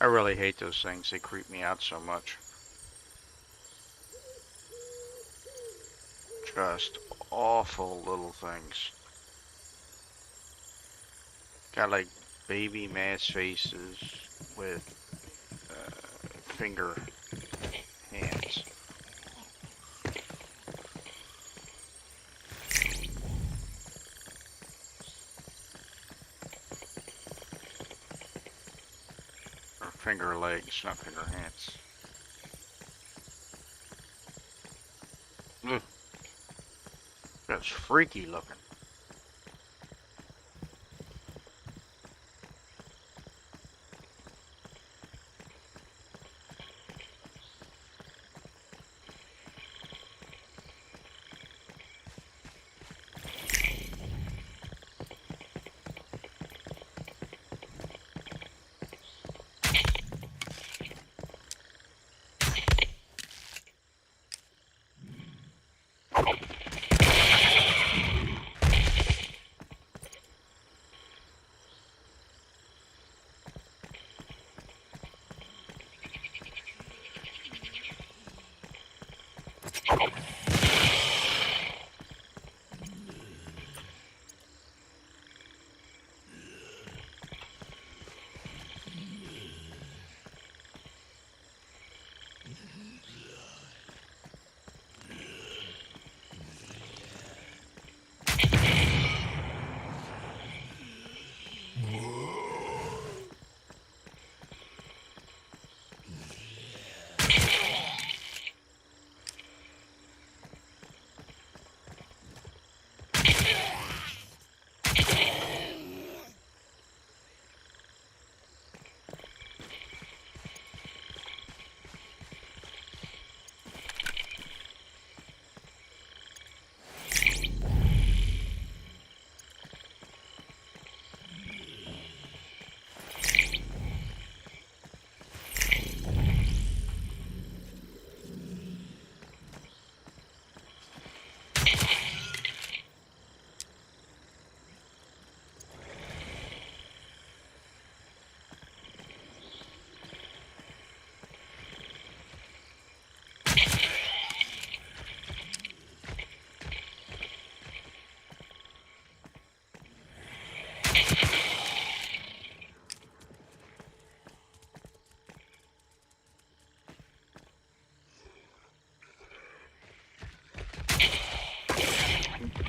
really hate those things. They creep me out so much. Just awful little things. Got like baby mask faces with finger hands. Or finger legs, not finger hands. Ugh. That's freaky looking.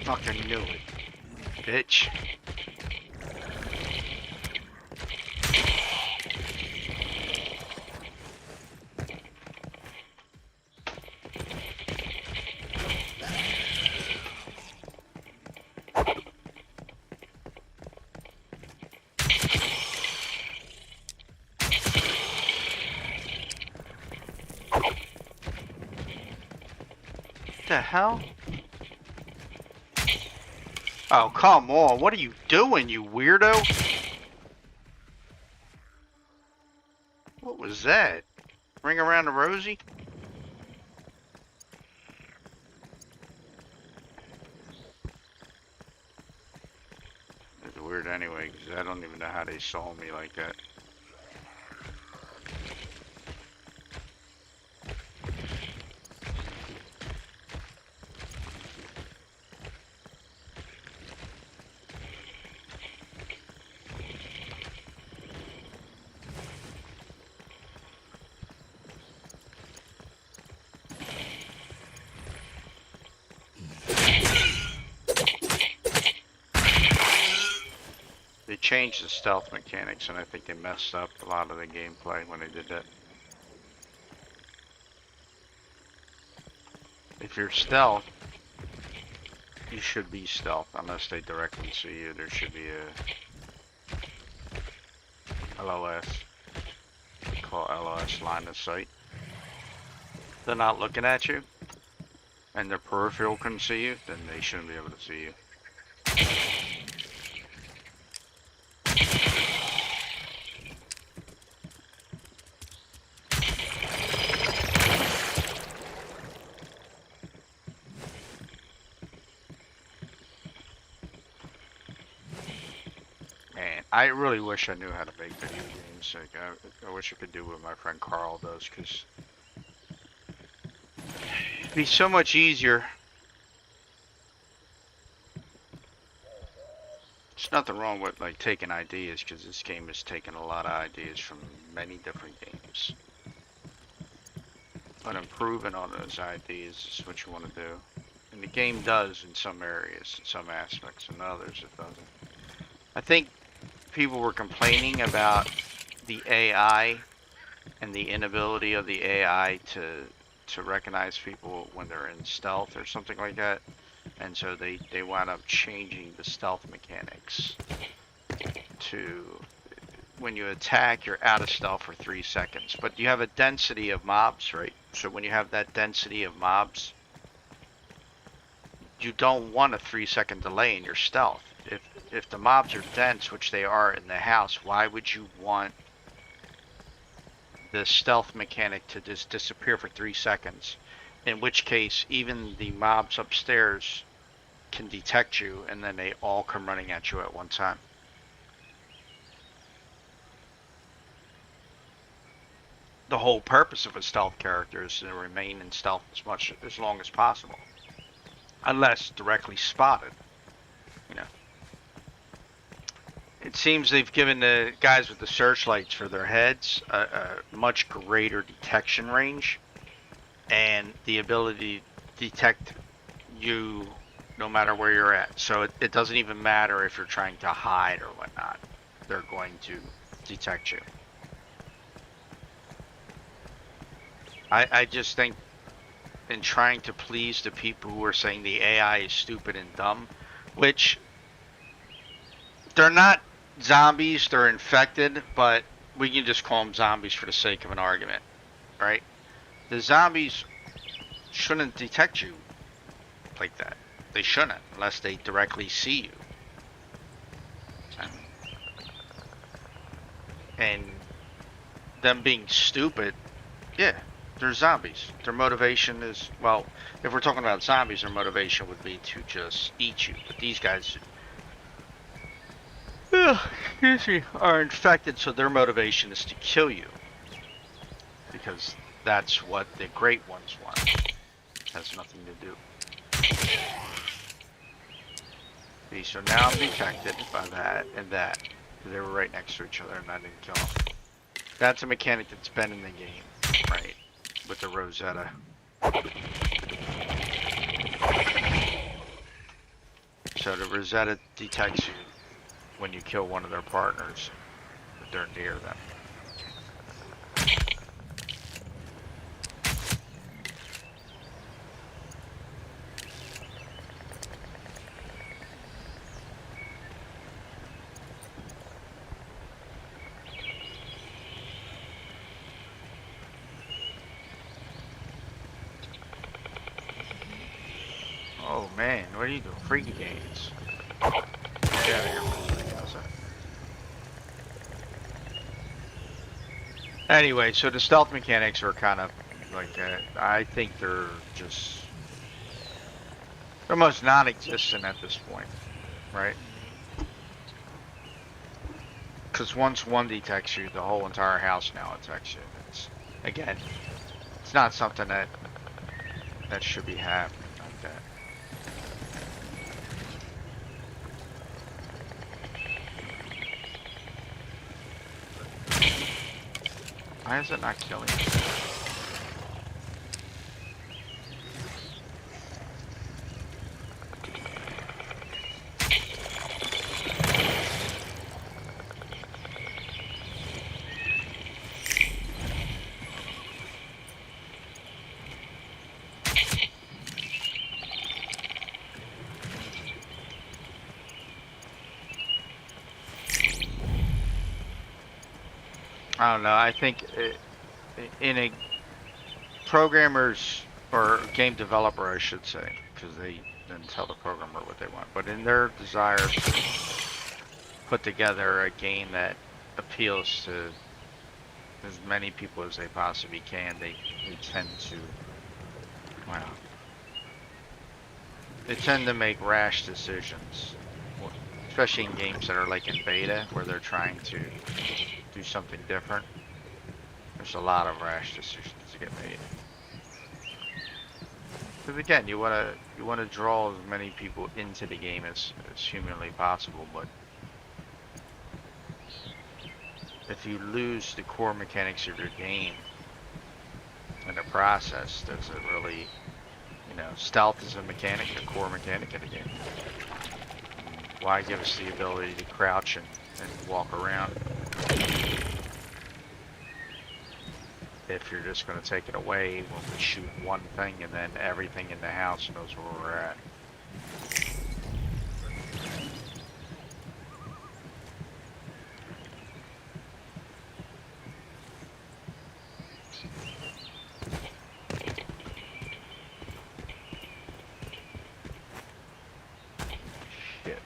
Fucking knew it, bitch. The hell? Oh, come on. What are you doing, you weirdo? What was that? Ring around the rosy? It's weird anyway, because I don't even know how they saw me like that. They changed the stealth mechanics, and I think they messed up a lot of the gameplay when they did that. If you're stealth, you should be stealth, unless they directly see you. There should be a LOS. They call LOS line of sight. They're not looking at you, and their peripheral can see you, then they shouldn't be able to see you. Man. I really wish I knew how to make video games. Like, I wish I could do what my friend Carl does, because it'd be so much easier. There's nothing wrong with like taking ideas, because this game has taken a lot of ideas from many different games. But improving on those ideas is what you want to do. And the game does in some areas, in some aspects, and others it doesn't. I think people were complaining about the AI and the inability of the AI to recognize people when they're in stealth or something like that. And so they wound up changing the stealth mechanics to when you attack, you're out of stealth for 3 seconds. But you have a density of mobs, right? So when you have that density of mobs, you don't want a 3-second delay in your stealth. If the mobs are dense, which they are in the house, why would you want the stealth mechanic to just disappear for 3 seconds? In which case, even the mobs upstairs can detect you, and then they all come running at you at one time. The whole purpose of a stealth character is to remain in stealth as long as possible, unless directly spotted. You know, it seems they've given the guys with the searchlights for their heads a much greater detection range, and the ability to detect you no matter where you're at. So it doesn't even matter if you're trying to hide or whatnot. They're going to detect you. I just think in trying to please the people who are saying the AI is stupid and dumb, which they're not zombies, they're infected, but we can just call them zombies for the sake of an argument, right? The zombies shouldn't detect you like that. They shouldn't, unless they directly see you. And them being stupid, yeah, they're zombies. Their motivation is, well, if we're talking about zombies, their motivation would be to just eat you. But these guys, excuse me, are infected, so their motivation is to kill you. Because that's what the great ones want. It has nothing to do. See, so now I'm detected by that and that. They were right next to each other and I didn't kill them. That's a mechanic that's been in the game, right? With the Rosetta. So the Rosetta detects you when you kill one of their partners, if they're near them. Oh man, what are you doing? Freaky games. Get out of here. Anyway, so the stealth mechanics are kind of like, I think they're just almost non-existent at this point, right? Because once one detects you, the whole entire house now detects you. It's, again, it's not something that should be happening like that. Why is it not killing me? I don't know. I think in a programmers or game developer, I should say, because they then tell the programmer what they want. But in their desire to put together a game that appeals to as many people as they possibly can, they tend to, they tend to make rash decisions especially in games that are like in beta where they're trying to do something different. There's a lot of rash decisions to get made. Because again, you wanna draw as many people into the game as humanly possible, but if you lose the core mechanics of your game in the process, does it really, stealth is a mechanic, a core mechanic of the game. Why give us the ability to crouch and walk around if you're just going to take it away when we shoot one thing and then everything in the house knows where we're at? Shit.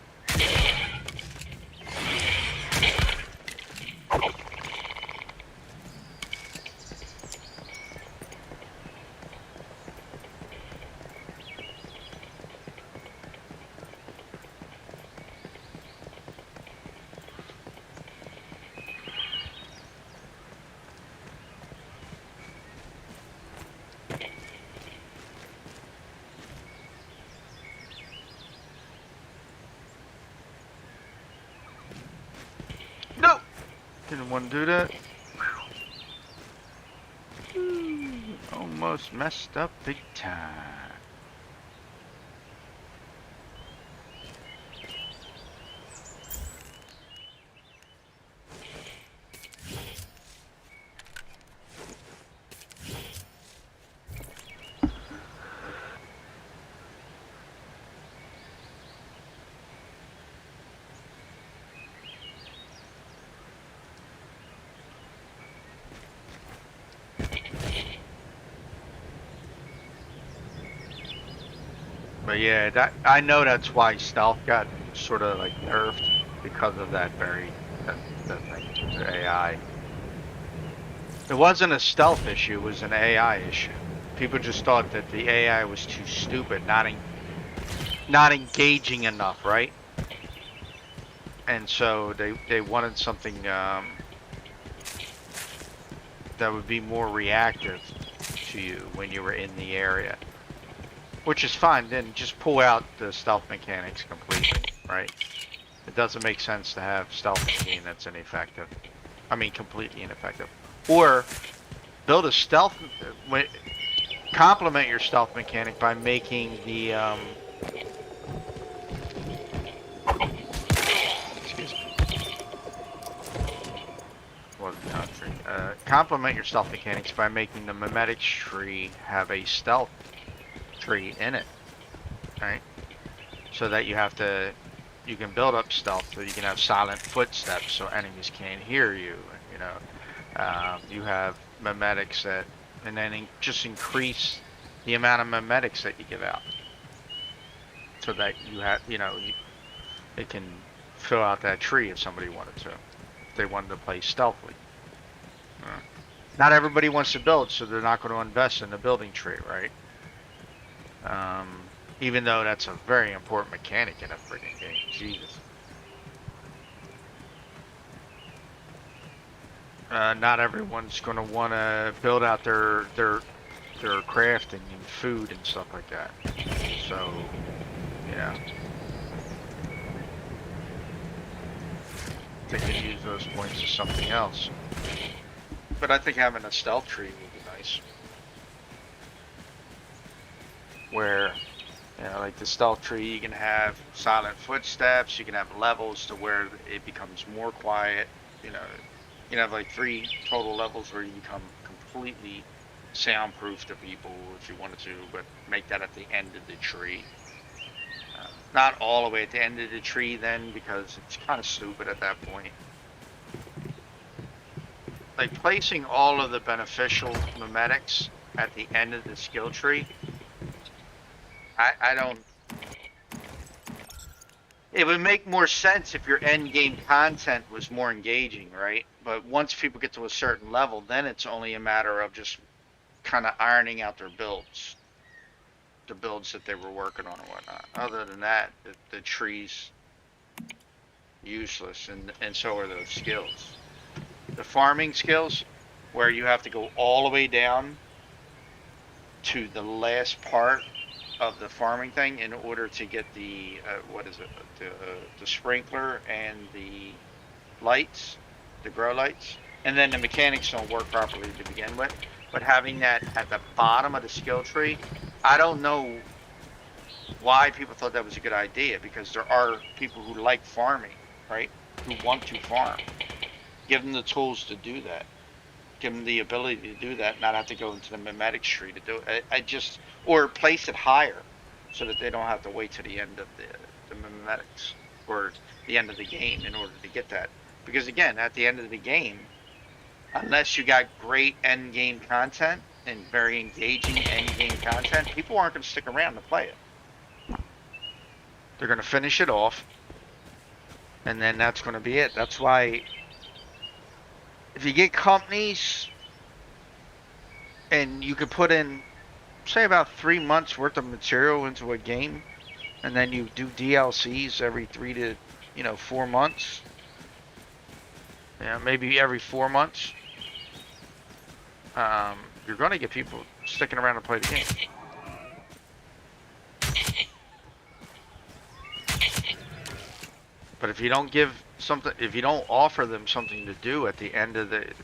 No! Didn't want to do that. Almost messed up big time. But yeah, I know that's why stealth got sort of like nerfed because of that that thing, the AI. It wasn't a stealth issue; it was an AI issue. People just thought that the AI was too stupid, not engaging enough, right? And so they wanted something that would be more reactive to you when you were in the area. Which is fine, then just pull out the stealth mechanics completely, right? It doesn't make sense to have stealth in a game that's ineffective. I mean, completely ineffective. Or build a stealth, complement your stealth mechanic by making the, excuse me, complement your stealth mechanics by making the memetics tree have a stealth tree in it, right? So that you can build up stealth, so you can have silent footsteps so enemies can't hear you. You have memetics and then just increase the amount of memetics that you give out, so that it can fill out that tree if somebody wanted to, if they wanted to play stealthily. Not everybody wants to build, so they're not going to invest in the building tree, right? Even though that's a very important mechanic in a freaking game. Jesus. Not everyone's going to want to build out their crafting and food and stuff like that. So, yeah. They can use those points as something else. But I think having a stealth tree would be nice. Where, like the stealth tree, you can have silent footsteps, you can have levels to where it becomes more quiet. You can have like 3 total levels where you become completely soundproof to people if you wanted to, but make that at the end of the tree. Not all the way at the end of the tree then, because it's kind of stupid at that point. Like placing all of the beneficial memetics at the end of the skill tree, I don't. It would make more sense if your end game content was more engaging, right? But once people get to a certain level, then it's only a matter of just kind of ironing out their builds, the builds that they were working on and whatnot. Other than that, the trees useless, and so are those skills. The farming skills, where you have to go all the way down to the last part of the farming thing in order to get the what is it, the sprinkler and the lights, the grow lights, and then the mechanics don't work properly to begin with. But having that at the bottom of the skill tree, I don't know why people thought that was a good idea, because there are people who like farming, right? Who want to farm. Give them the tools to do that. Give them the ability to do that, not have to go into the mimetic tree to do it. I just, or place it higher so that they don't have to wait to the end of the mimetics or the end of the game in order to get that. Because again, at the end of the game, unless you got great end game content and very engaging end game content, people aren't going to stick around to play it. They're going to finish it off, and then that's going to be it. That's why if you get companies and you could put in, say, about 3 months worth of material into a game, and then you do DLCs every 3 to 4 months, maybe every 4 months, you're going to get people sticking around to play the game. But if you don't give something, if you don't offer them something to do at the end of it,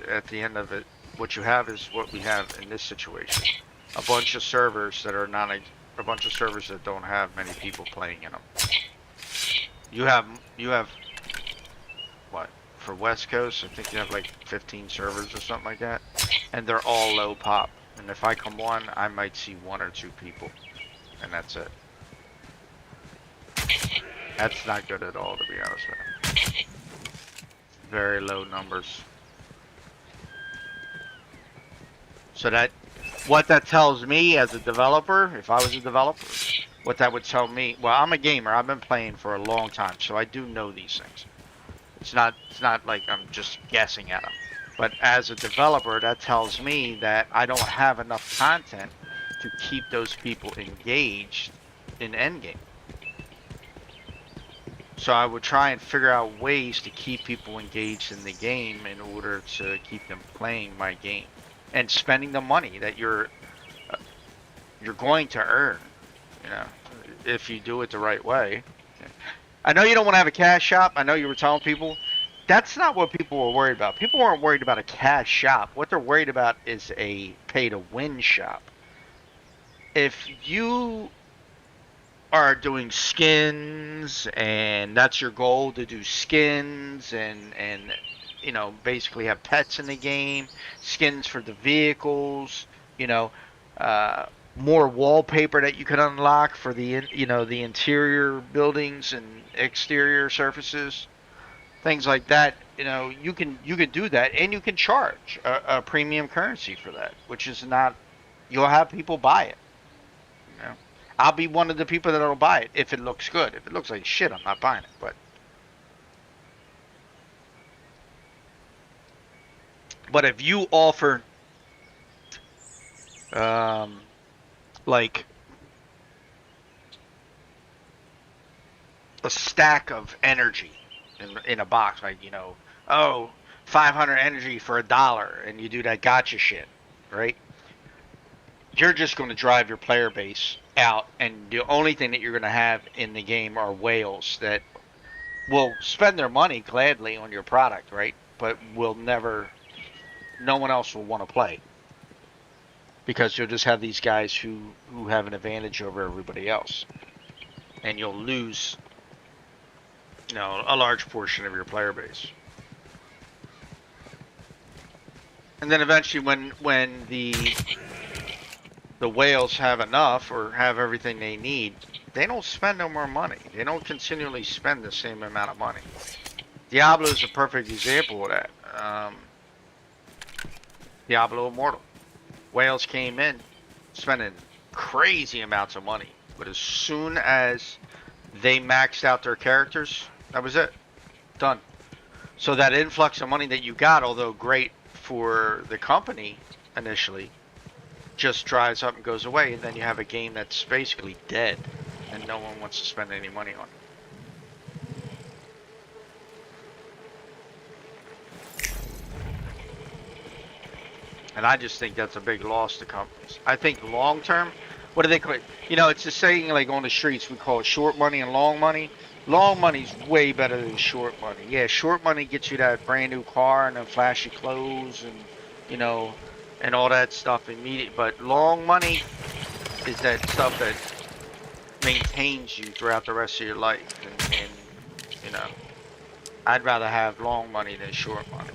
what you have is what we have in this situation: a bunch of servers that are not a bunch of servers that don't have many people playing in them. You have what, for West Coast? I think you have like 15 servers or something like that, and they're all low pop. And if I come on, I might see 1 or 2 people, and that's it. That's not good at all, to be honest with you. Very low numbers. So what that tells me as a developer, if I was a developer, what that would tell me, well, I'm a gamer. I've been playing for a long time, so I do know these things. It's not like I'm just guessing at them. But as a developer, that tells me that I don't have enough content to keep those people engaged in endgame. So I would try and figure out ways to keep people engaged in the game in order to keep them playing my game and spending the money that you're going to earn, if you do it the right way. I know you don't want to have a cash shop. I know you were telling people. That's not what people were worried about. People weren't worried about a cash shop. What they're worried about is a pay-to-win shop. If you are doing skins and that's your goal, to do skins and basically have pets in the game, skins for the vehicles, more wallpaper that you can unlock for the the interior buildings and exterior surfaces, things like that. You can do that, and you can charge a premium currency for that, which is not, you'll have people buy it. I'll be one of the people that'll buy it if it looks good. If it looks like shit, I'm not buying it. But if you offer like a stack of energy in a box, like 500 energy for $1, and you do that gotcha shit, right? You're just going to drive your player base out, and the only thing that you're going to have in the game are whales that will spend their money gladly on your product, right? But no one else will want to play, because you'll just have these guys who have an advantage over everybody else, and you'll lose a large portion of your player base. And then eventually when the whales have enough or have everything they need, they don't spend no more money. They don't continually spend the same amount of money. Diablo is a perfect example of that. Diablo Immortal. Whales came in spending crazy amounts of money, but as soon as they maxed out their characters, that was it. Done. So that influx of money that you got, although great for the company initially, just dries up and goes away, and then you have a game that's basically dead and no one wants to spend any money on it. And I just think that's a big loss to companies. I think long term, what do they call it? You know, it's a saying like on the streets, we call it short money and long money. Long money's way better than short money. Yeah, short money gets you that brand new car and then flashy clothes and, you know, and all that stuff immediate. But long money is that stuff that maintains you throughout the rest of your life. And you know, I'd rather have long money than short money.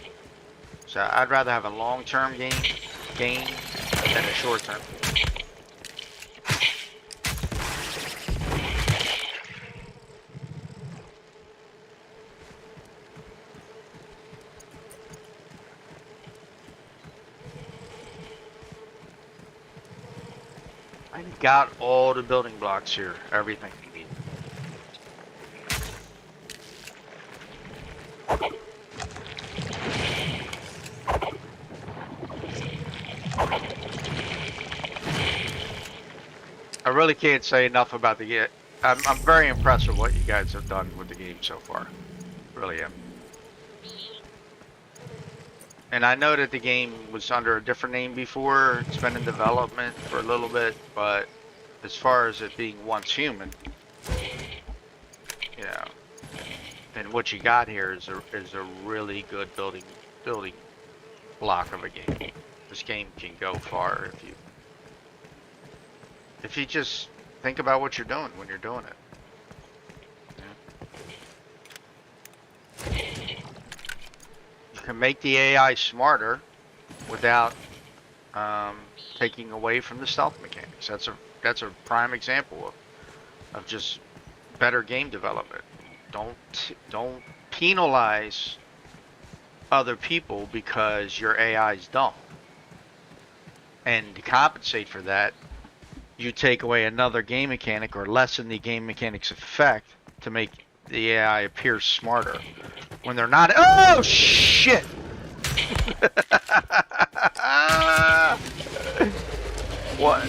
So I'd rather have a long-term gain than a short-term. I got all the building blocks here, everything you need. I really can't say enough about the game. I'm very impressed with what you guys have done with the game so far. Really am. And I know that the game was under a different name before. It's been in development for a little bit, but as far as it being once human, you know, and what you got here is a really good building block of a game. This game can go far if you just think about what you're doing when you're doing it. You can make the AI smarter without taking away from the stealth mechanics. That's a prime example of just better game development. Don't penalize other people because your AI is dumb. And to compensate for that, you take away another game mechanic or lessen the game mechanic's effect to make the AI appear smarter when they're not. Oh shit! What?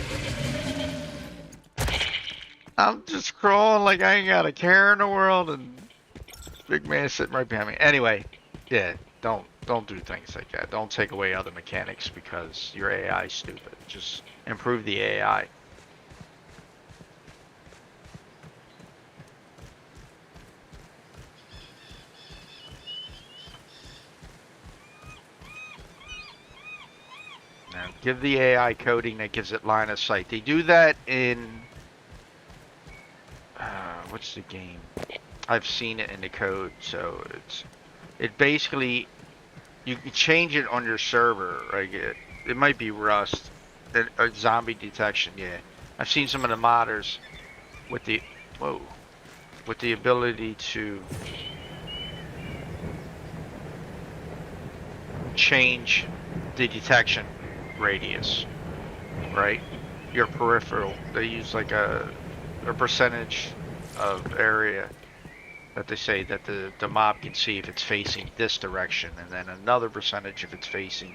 I'm just crawling like I ain't got a care in the world, and big man sitting right behind me. Anyway, yeah, don't do things like that. Don't take away other mechanics because your AI is stupid. Just improve the AI. Now, give the AI coding that gives it line of sight. They do that in what's the game? I've seen it in the code, so it basically you can change it on your server. Like it might be Rust, zombie detection. Yeah, I've seen some of the modders with the ability to change the detection radius, right? Your peripheral. They use like a percentage of area that they say that the mob can see if it's facing this direction, and then another percentage if it's facing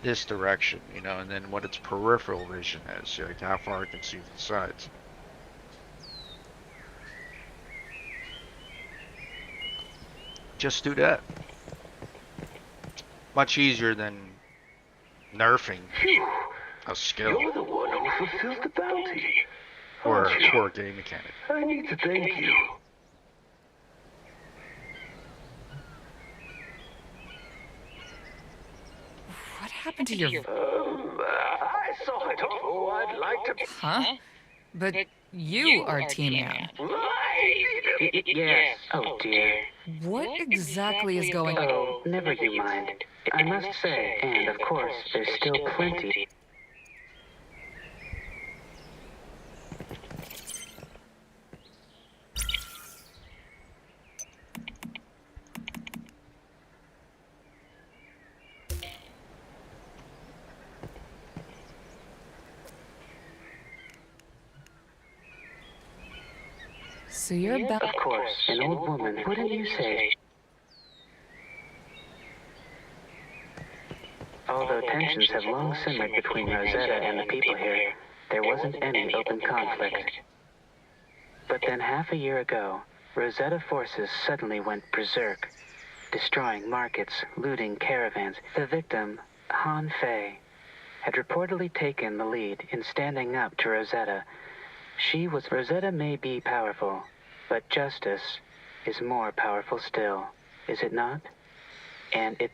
this direction, you know, and then what its peripheral vision is, like how far it can see the sides. Just do that. Much easier than nerfing a skill. You're the one who fulfilled the bounty. Or a poor game mechanic. I need to thank you. What happened to your... I saw it. Oh, I'd like to... Huh? But you are T-Man. Yes. Oh, dear. What exactly is going on? Oh, never you mind. I must say, and of course, there's still plenty. So you're about... Of course, an old woman, wouldn't you say? Although tensions have long simmered between Rosetta and the people here, there wasn't any open conflict. But then half a year ago, Rosetta forces suddenly went berserk, destroying markets, looting caravans. The victim, Han Fei, had reportedly taken the lead in standing up to Rosetta. Rosetta may be powerful, but justice is more powerful still, is it not? And it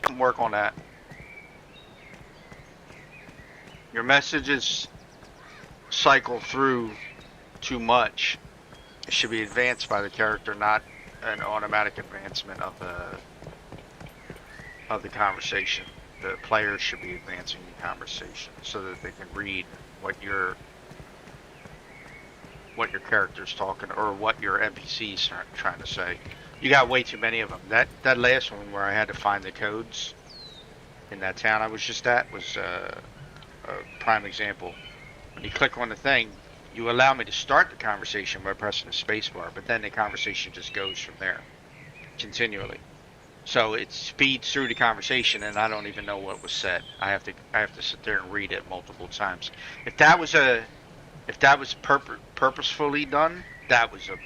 can work on that. Your messages cycle through too much. It should be advanced by the character, not an automatic advancement of the conversation. The players should be advancing the conversation so that they can read what your character's talking or what your NPC's trying to say. You got way too many of them. That last one where I had to find the codes in that town I was just at was a prime example. When you click on the thing, you allow me to start the conversation by pressing the spacebar, but then the conversation just goes from there continually. So it speeds through the conversation, and I don't even know what was said. I have to sit there and read it multiple times. If that was purposefully done, that was a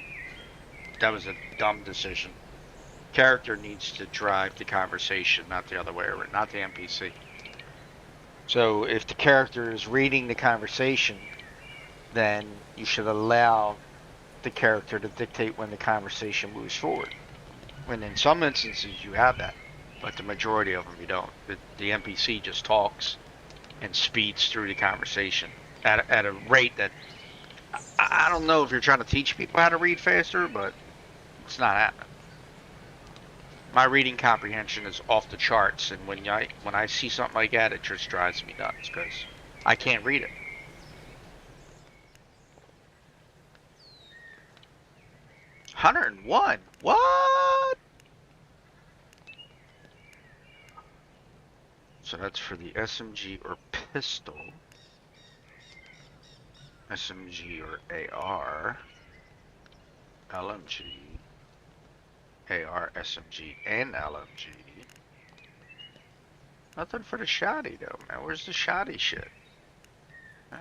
dumb decision. Character needs to drive the conversation, not the other way around, not the NPC. So if the character is reading the conversation, then you should allow the character to dictate when the conversation moves forward. And in some instances you have that, but the majority of them you don't. The NPC just talks and speeds through the conversation at a rate that I don't know if you're trying to teach people how to read faster, but it's not happening. My reading comprehension is off the charts, and when I see something like that, it just drives me nuts because I can't read it. $101. What? So that's for the SMG or pistol. SMG or AR. LMG. AR, SMG, and LMG. Nothing for the shoddy though, man. Where's the shoddy shit? Huh?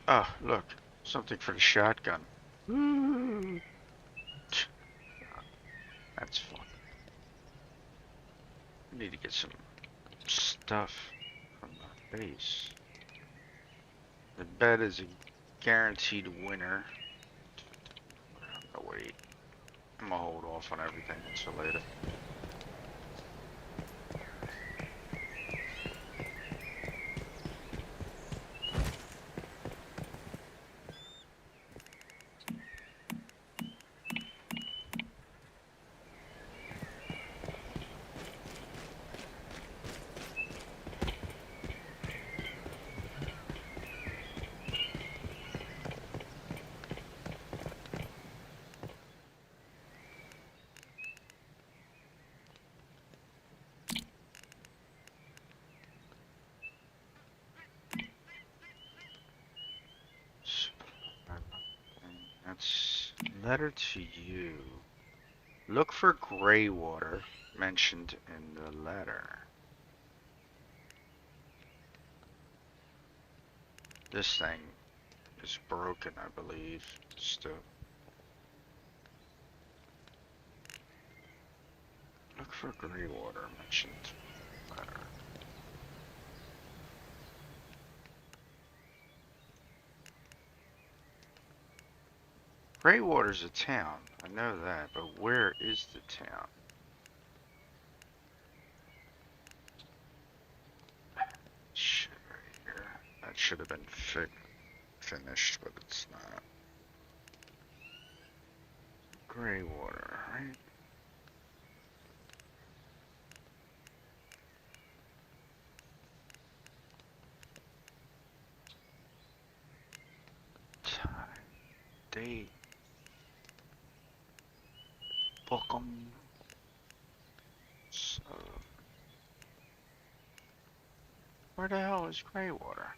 Oh, look. Something for the shotgun. Ooh. That's fun. I need to get some stuff from the base. The bed is a guaranteed winner. Oh, wait. I'm gonna hold off on everything until later. That's letter to you. Look for gray water mentioned in the letter. This thing is broken, I believe, still. Look for gray water mentioned in the letter. Greywater's a town, I know that, but where is the town? Shit, right here. That should have been finished, but it's not. Greywater, right? Time, date. Book 'em. So, where the hell is Greywater?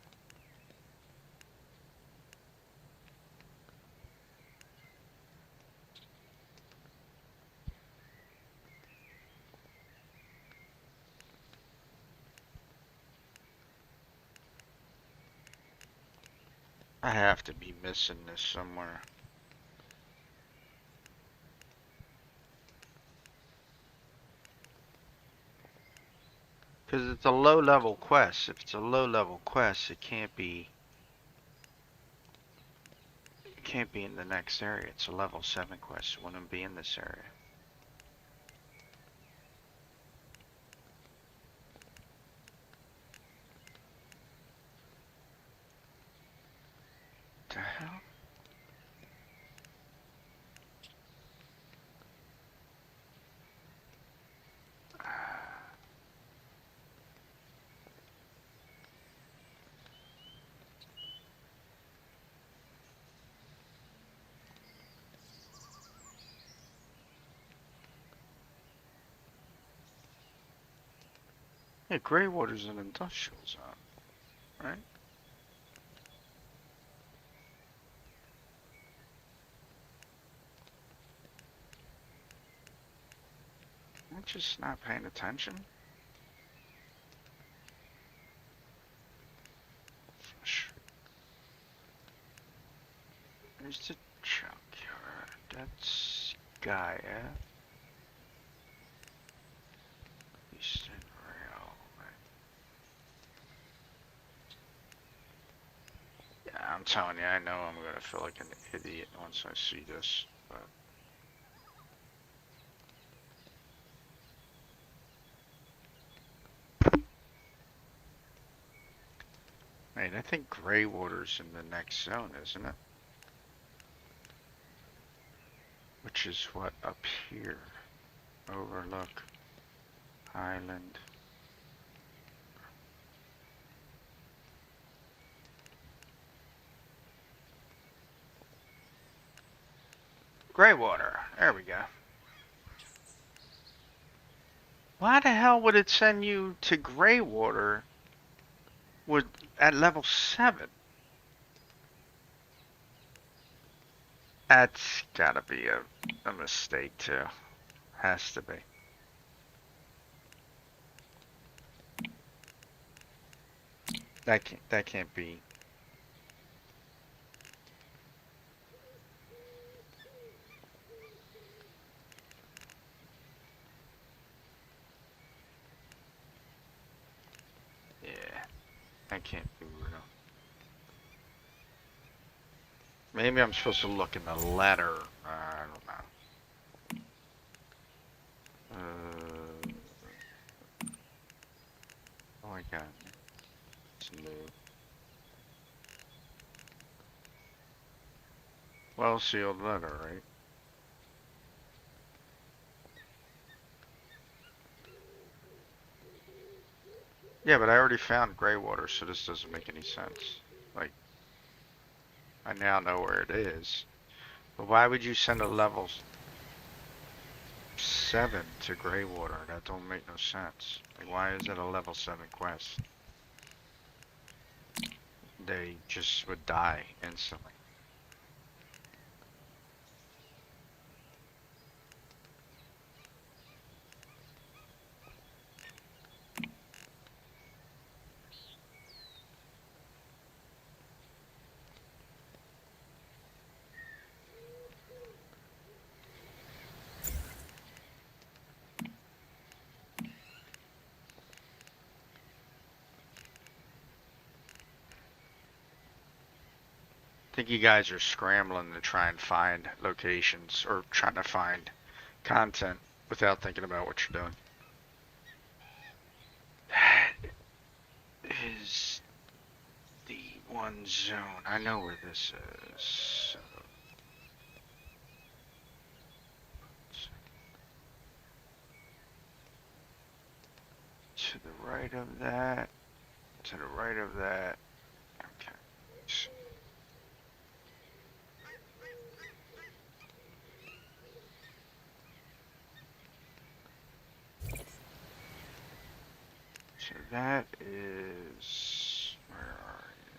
I have to be missing this somewhere. Because it's a low level quest. If it's a low level quest, it can't be. It can't be in the next area. It's a level 7 quest. It wouldn't be in this area. The hell? Yeah, Greywater's an industrial zone, right? I'm just not paying attention. There's the junkyard. That's Gaia. Eastern Railway. Yeah, I'm telling you, I know I'm gonna feel like an idiot once I see this, but. Wait, I think Greywater's in the next zone, isn't it? Which is what, up here? Overlook. Island. Greywater. There we go. Why the hell would it send you to Greywater with at level 7? That's gotta be a mistake too. Has to be. That can't be. Yeah, that can't be real. Maybe I'm supposed to look in the letter. I don't know. Oh my god. It's new. Well sealed letter, right? Yeah, but I already found Greywater, so this doesn't make any sense. Like, I now know where it is. But why would you send a level 7 to Greywater? That don't make no sense. Like, why is it a level 7 quest? They just would die instantly. I think you guys are scrambling to try and find locations or trying to find content without thinking about what you're doing. That is the one zone. I know where this is. To the right of that. To the right of that. Okay. So that is, where are you?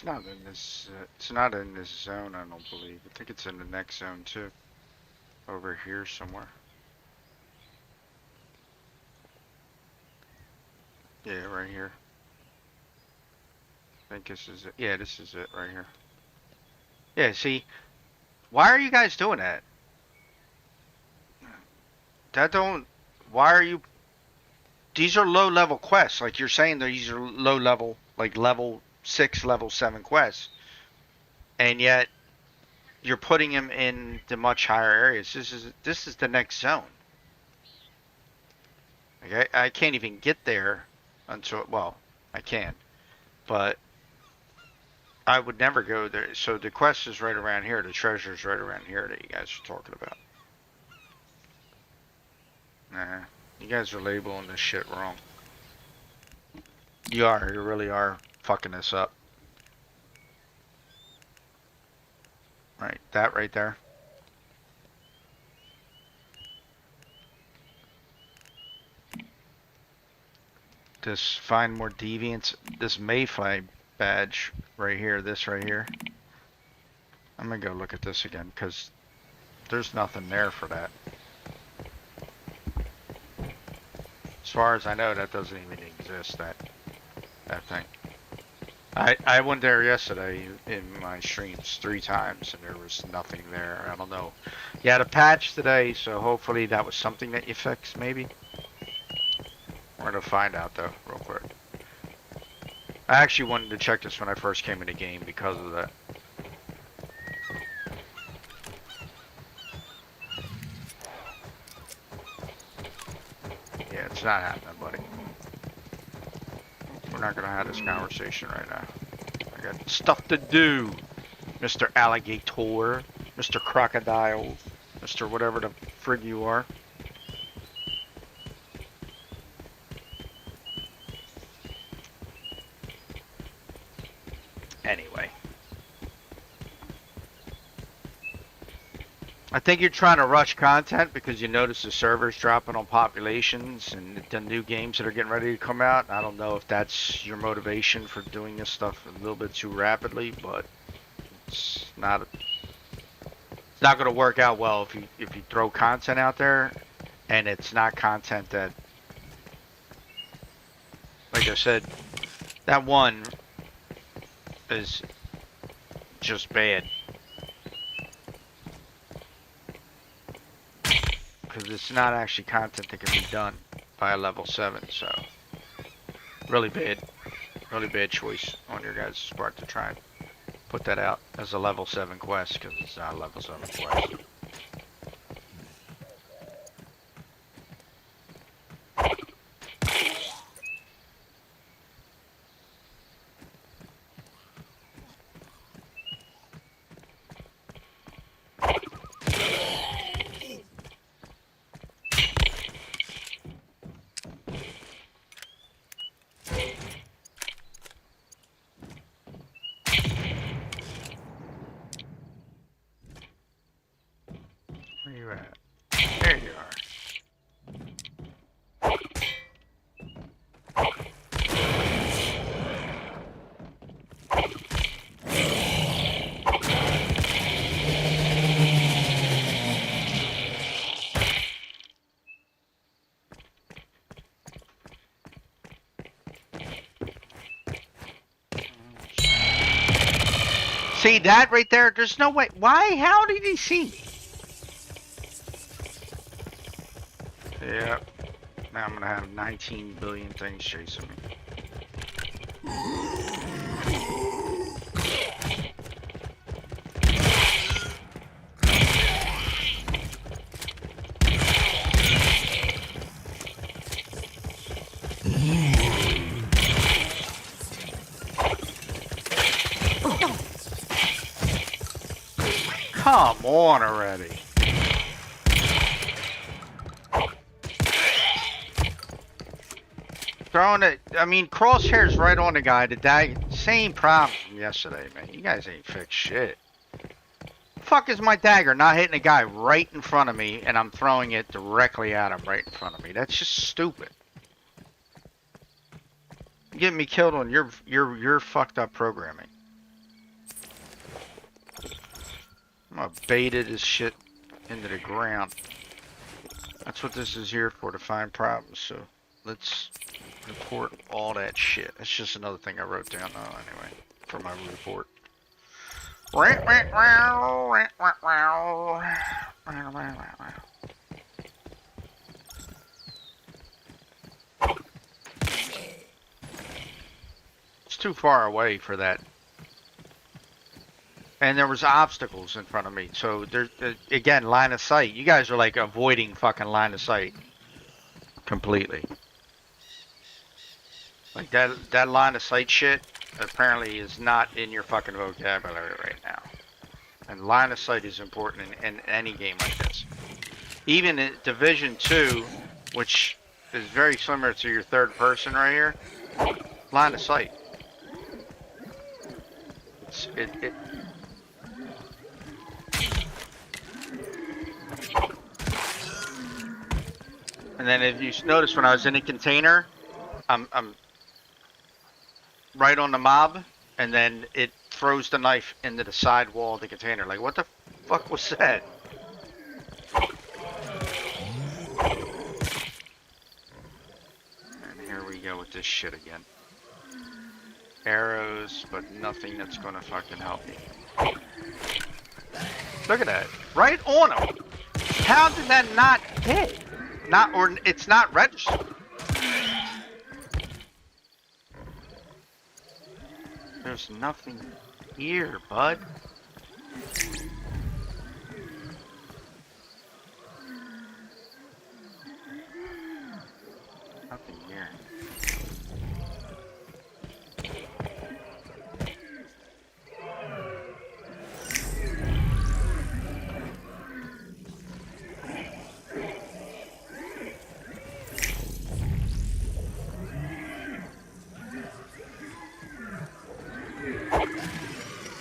It's not in this. It's not in this zone. I don't believe. I think it's in the next zone too. Over here somewhere. Yeah, right here. I think this is it. Yeah, this is it right here. Yeah, see, why are you guys doing that? That don't. Why are you? These are low level quests. Like you're saying, these are low level, like level 6, level 7 quests, and yet you're putting him in the much higher areas. This is the next zone. Like I can't even get there until, well, I can, but I would never go there. So the quest is right around here. The treasure's right around here that you guys are talking about. Nah, you guys are labeling this shit wrong. You really are fucking this up. Right, that right there. This find more deviants, this Mayfly badge right here, this right here. I'm gonna go look at this again because there's nothing there for that. As far as I know, that doesn't even exist, that thing. I went there yesterday in my streams 3 times and there was nothing there. I don't know. You had a patch today, so hopefully that was something that you fixed, maybe. We're gonna find out though, real quick. I actually wanted to check this when I first came in the game because of that. Yeah, it's not happening, buddy. We're not gonna have this conversation right now. I got stuff to do, Mr. Alligator, Mr. Crocodile, Mr. whatever the frig you are. Anyway. I think you're trying to rush content because you notice the servers dropping on populations and the new games that are getting ready to come out. I don't know if that's your motivation for doing this stuff a little bit too rapidly, but it's not going to work out well if you throw content out there and it's not content that, like I said, that one is just bad. Because it's not actually content that can be done by a level 7, so really bad choice on your guys' part to try and put that out as a level 7 quest, because it's not a level 7 quest. Where you at? There you are. See that right there? There's no way. Why? How did he see me? Yeah. Now I'm gonna have 19 billion things chasing me. Come on already. Throwing it, I mean, crosshairs right on the guy. The same problem from yesterday, man. You guys ain't fixed shit. Fuck is my dagger not hitting a guy right in front of me and I'm throwing it directly at him right in front of me? That's just stupid. You're getting me killed on your fucked up programming. I'm gonna baited this shit into the ground. That's what this is here for, to find problems. So let's report all that shit. That's just another thing I wrote down anyway for my report. It's too far away for that. And there was obstacles in front of me. So there's, again, line of sight. You guys are like avoiding fucking line of sight completely. Like that line of sight shit apparently is not in your fucking vocabulary right now. And line of sight is important in any game like this. Even in Division 2, which is very similar to your third person right here, line of sight. It and then if you notice when I was in a container, I'm right on the mob, and then it throws the knife into the side wall of the container. Like, what the fuck was that? And here we go with this shit again. Arrows, but nothing that's gonna fucking help me. Look at that. Right on him. How did that not hit? Or it's not registered. There's nothing here, bud. Nothing here.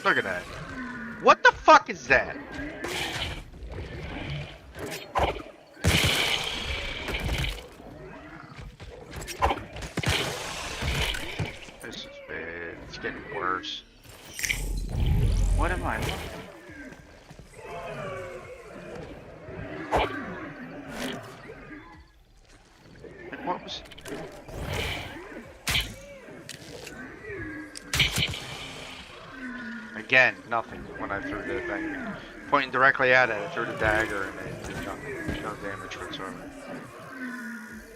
Look at that. What the fuck is that? This is bad. It's getting worse. What am I looking at? Like, what was... Again, nothing when I threw the thing. Pointing directly at it, I threw the dagger and it did nothing. No damage whatsoever.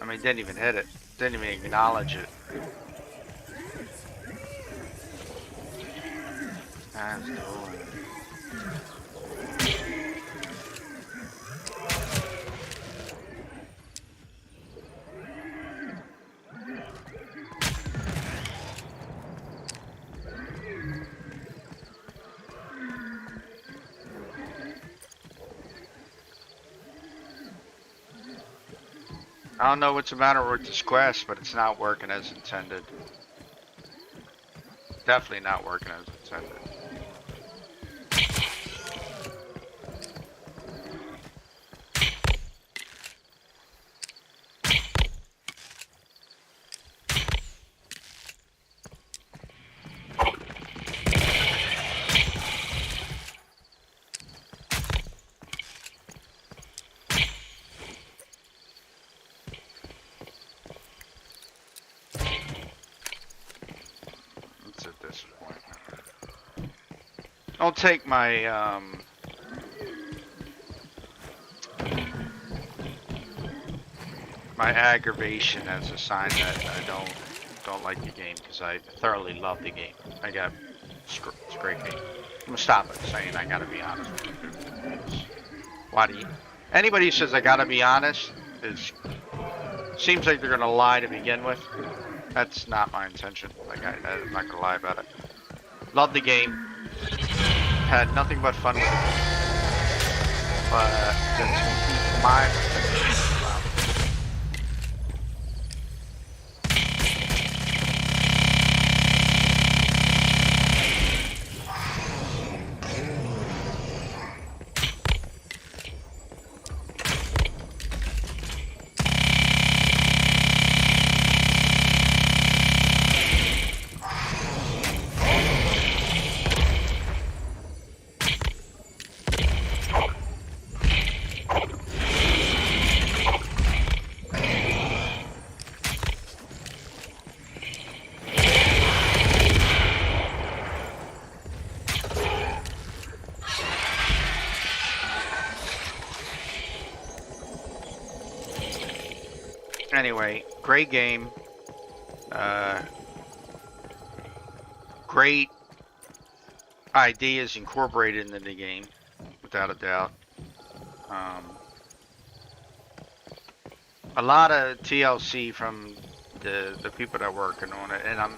I mean, didn't even hit it. Didn't even acknowledge it. That's cool. I don't know what's the matter with this quest, but it's not working as intended. Definitely not working as intended. I'll take my my aggravation as a sign that I don't like the game, because I thoroughly love the game. It's a great game. I'm gonna stop it saying I gotta be honest with you. Why do you? Anybody who says I gotta be honest seems like they're gonna lie to begin with. That's not my intention. Like I'm not gonna lie about it. Love the game. Had nothing but fun with it. But that's my Anyway, great game. Great ideas incorporated into the game, without a doubt. A lot of TLC from the people that are working on it, and I'm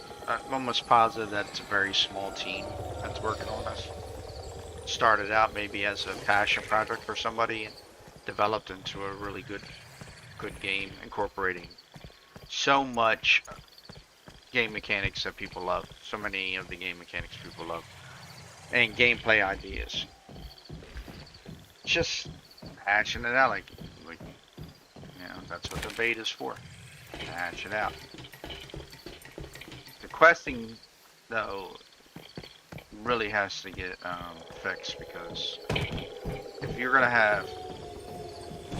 almost positive that it's a very small team that's working on this. Started out maybe as a passion project for somebody and developed into a really good game, incorporating so much game mechanics that people love. So many of the game mechanics people love. And gameplay ideas. Just hashing it out like you know, that's what the beta's for. Hash it out. The questing though really has to get fixed, because if you're gonna have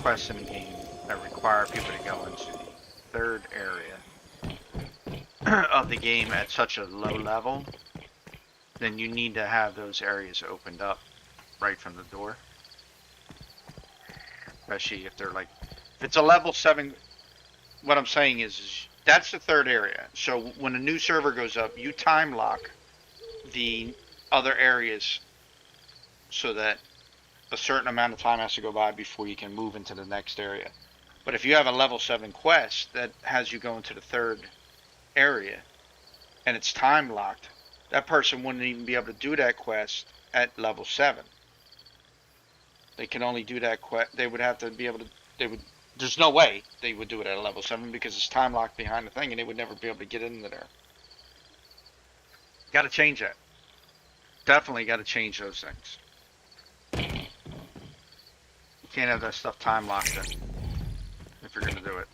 quests in the game that require people to go into the third area of the game at such a low level, then you need to have those areas opened up right from the door. Especially if they're like, if it's a level 7, what I'm saying is that's the third area. So when a new server goes up, you time lock the other areas so that a certain amount of time has to go by before you can move into the next area. But if you have a level 7 quest that has you go into the third area and it's time locked, that person wouldn't even be able to do that quest at level 7. They can only do that quest. They would have to be able to. There's no way they would do it at a level 7 because it's time locked behind the thing, and they would never be able to get into there. Got to change that. Definitely got to change those things. You can't have that stuff time locked in if you're gonna do it.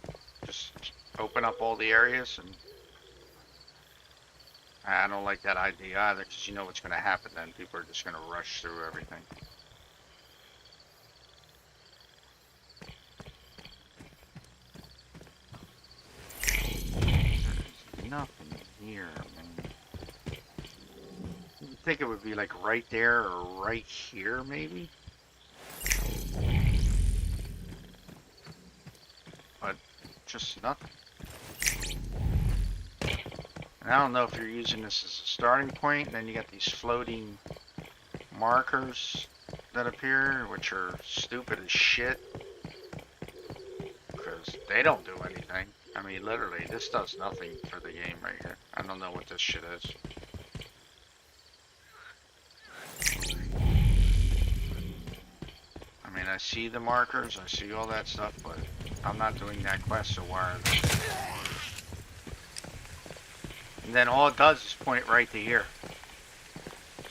Just open up all the areas, and I don't like that idea either, because you know what's gonna happen then. People are just gonna rush through everything. There's nothing here, man. You'd think it would be like right there or right here, maybe? But just nothing. And I don't know if you're using this as a starting point, and then you got these floating markers that appear, which are stupid as shit. Because they don't do anything. I mean, literally, this does nothing for the game right here. I don't know what this shit is. I mean, I see the markers, I see all that stuff, but I'm not doing that quest, so why are they? And then all it does is point right to here.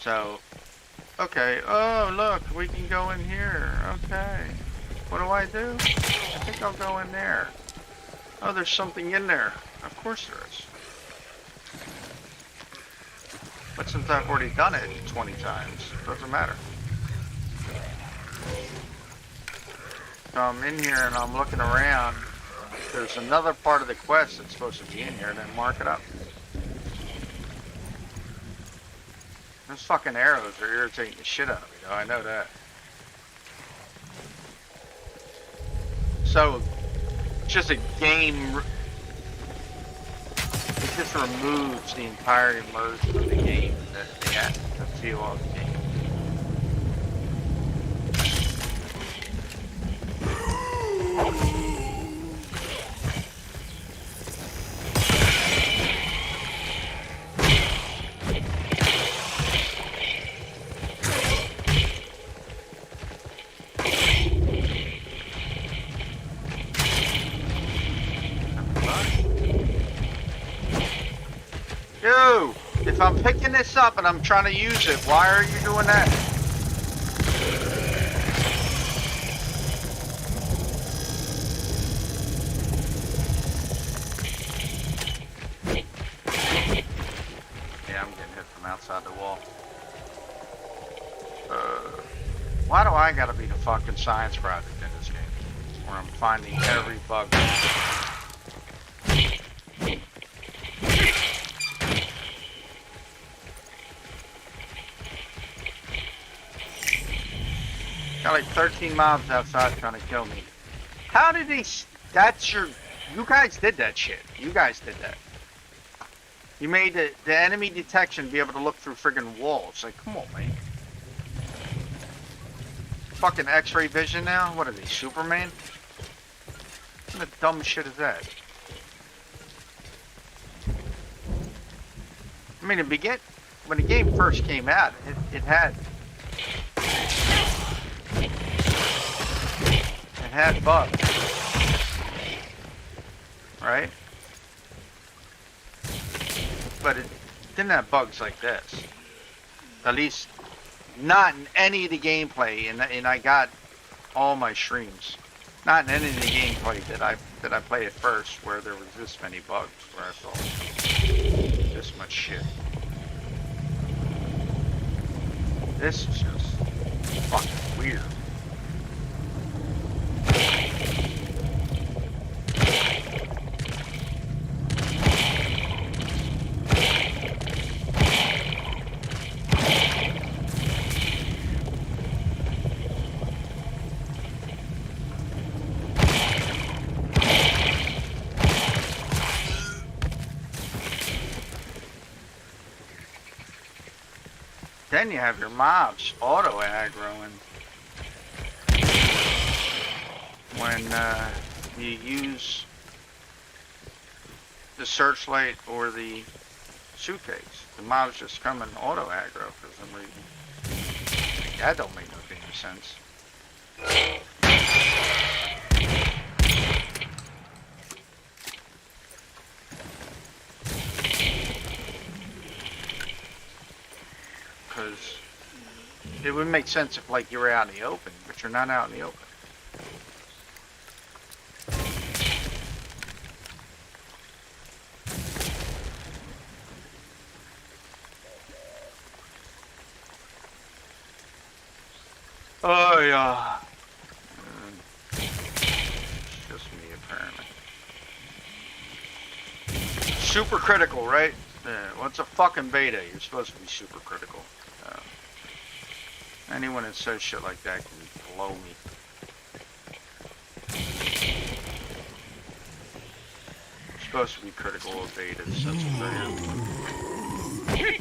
So, okay, oh look, we can go in here, okay. What do I do? I think I'll go in there. Oh, there's something in there. Of course there is. But since I've already done it 20 times, it doesn't matter. So I'm in here and I'm looking around. There's another part of the quest that's supposed to be in here, and then mark it up. Those fucking arrows are irritating the shit out of me, though. I know that. So, it's just a game. It just removes the entire immersion of the game, the feel of the game. Dude, if I'm picking this up and I'm trying to use it, why are you doing that? Yeah, I'm getting hit from outside the wall. Why do I gotta be the fucking science project in this game? Where I'm finding every bug. Got like 13 mobs outside trying to kill me. How did he... That's your You guys did that shit. You guys did that. You made the enemy detection be able to look through friggin' walls. Like, come on, man. Fucking X-ray vision now? What are they, Superman? What the dumb shit is that? I mean, when the game first came out, it had bugs, right? But it didn't have bugs like this. At least, not in any of the gameplay, and I got all my streams. Not in any of the gameplay that I played at first, where there was this many bugs, where I thought this much shit. This is just fucking weird. Then you have your mobs auto aggroing when you use the searchlight or the suitcase. The mobs just come and auto aggro for some reason. That don't make no damn sense. Because it would make sense if, like, you were out in the open, but you're not out in the open. Oh, yeah. It's just me, apparently. Super critical, right? Yeah, well, it's a fucking beta. You're supposed to be super critical. Anyone that says shit like that can blow me. You're supposed to be critical of betas. That's what they are.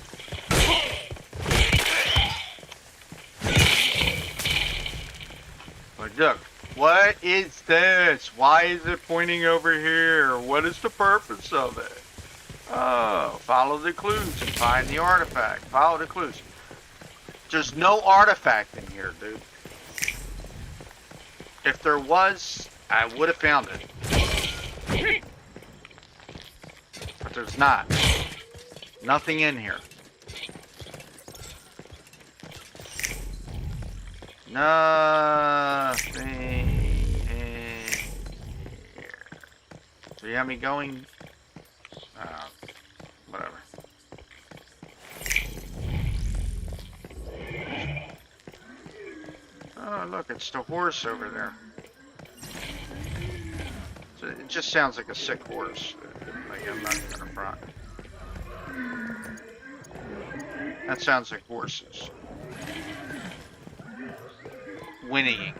But look, what is this? Why is it pointing over here? What is the purpose of it? Oh, follow the clues and find the artifact. Follow the clues. There's no artifact in here, dude. If there was, I would have found it. But there's not. Nothing in here. Nothing in here. So you have me going... whatever. Oh, look, it's the horse over there. So it just sounds like a sick horse. Like, I'm not even gonna front. That sounds like horses. Whinnying.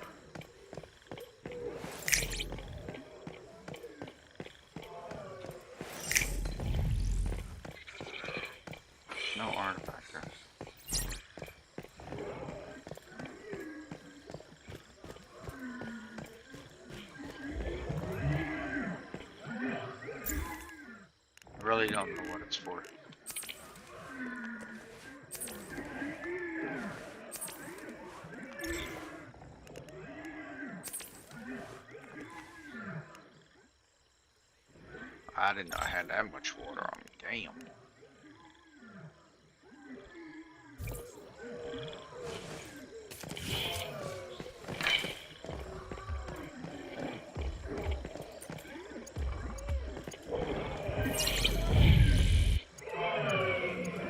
No artifact there. I really don't know what it's for. I didn't know I had that much water on me. Damn.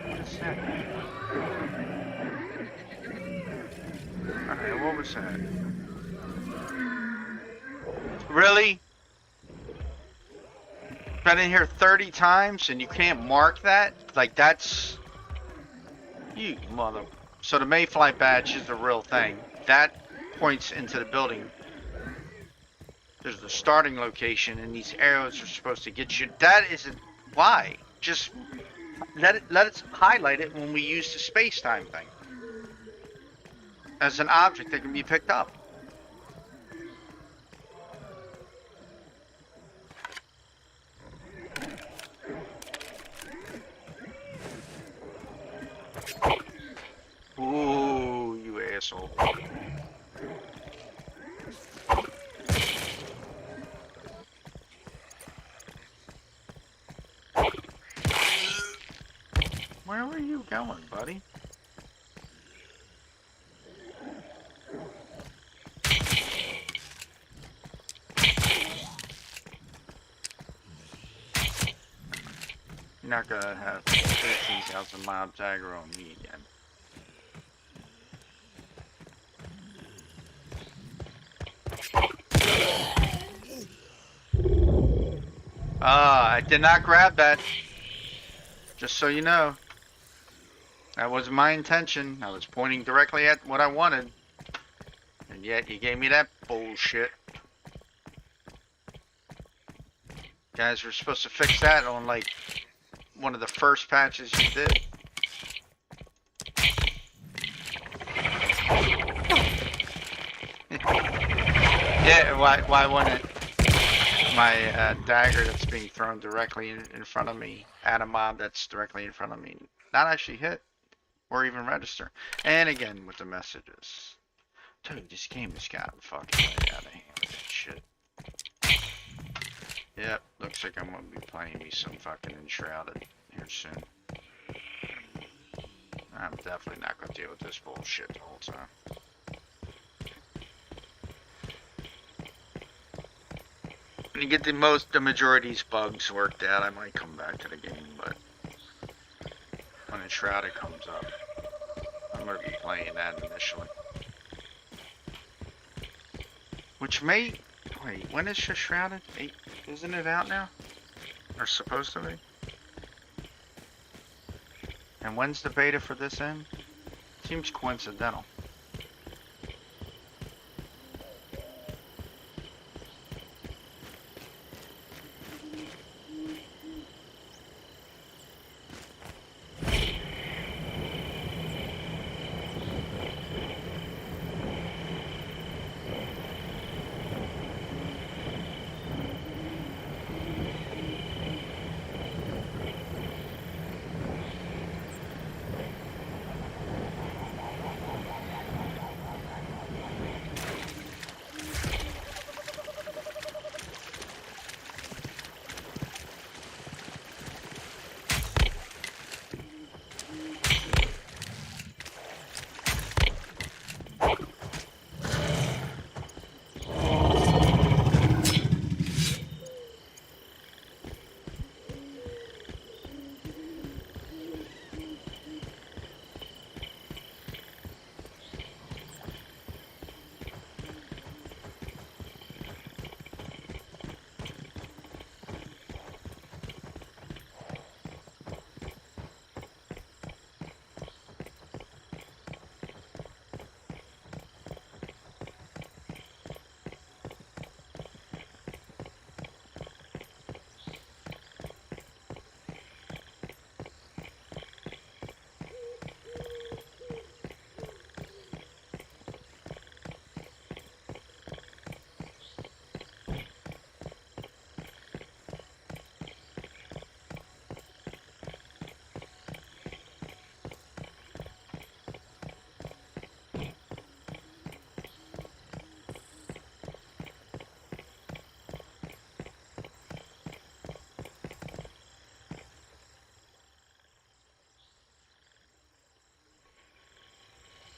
What's that? Alright, what was that? Really? Been in here 30 times and you can't mark that? Like, that's... You mother... So the Mayfly badge is the real thing. That points into the building. There's the starting location, and these arrows are supposed to get you. That isn't why. Just let it highlight it when we use the space-time thing as an object that can be picked up. Ooh, you asshole. Where were you going, buddy? You're not gonna have 13,000 mobs aggro on me again. I did not grab that. Just so you know. That was my intention. I was pointing directly at what I wanted. And yet you gave me that bullshit. Guys, we're supposed to fix that on like one of the first patches you did. Yeah, why wouldn't my dagger that's being thrown directly in front of me at a mob that's directly in front of me not actually hit or even register? And again with the messages. Dude, this game has gotten fucking way out of hand with that shit. Yep, looks like I'm gonna be playing me some fucking Enshrouded here soon. I'm definitely not gonna deal with this bullshit the whole time. When you get the majority of these bugs worked out, I might come back to the game, but when Enshrouded comes up, I'm gonna be playing that initially. Which may, wait, when is Shrouded? Isn't it out now? Or supposed to be? And when's the beta for this end? Seems coincidental.